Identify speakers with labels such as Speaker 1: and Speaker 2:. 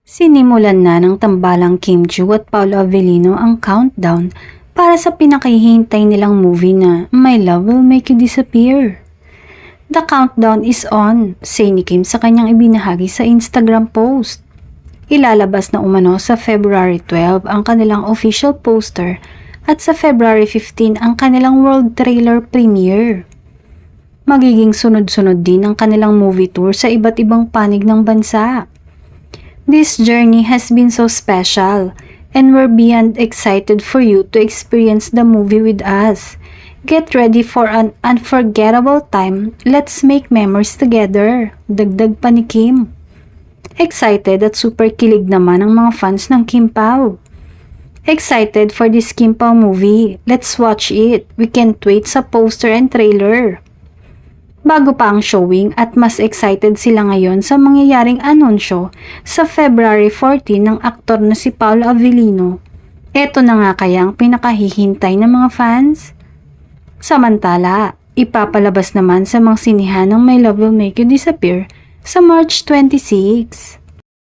Speaker 1: Sinimulan na ng tambalang Kim Chiu at Paolo Avellino ang countdown para sa pinakahihintay nilang movie na My Love Will Make You Disappear. The countdown is on, say ni Kim sa kanyang ibinahagi sa Instagram post. Ilalabas na umano sa February 12 ang kanilang official poster at sa February 15 ang kanilang world trailer premiere. Magiging sunod-sunod din ang kanilang movie tour sa iba't ibang panig ng bansa. This journey has been so special and we're beyond excited for you to experience the movie with us. Get ready for an unforgettable time. Let's make memories together. Dagdag pa ni Kim. Excited at super kilig naman ang mga fans ng Kim Pao. Excited for this Kim Pao movie. Let's watch it. We can't wait sa poster and trailer. Bago pa ang showing at mas excited sila ngayon sa mangyayaring anunsyo sa February 14 ng aktor na si Paolo Avellino. Eto na nga kaya ang pinakahihintay ng mga fans? Samantala, ipapalabas naman sa mga sinihan ng My Love Will Make You Disappear sa March 26.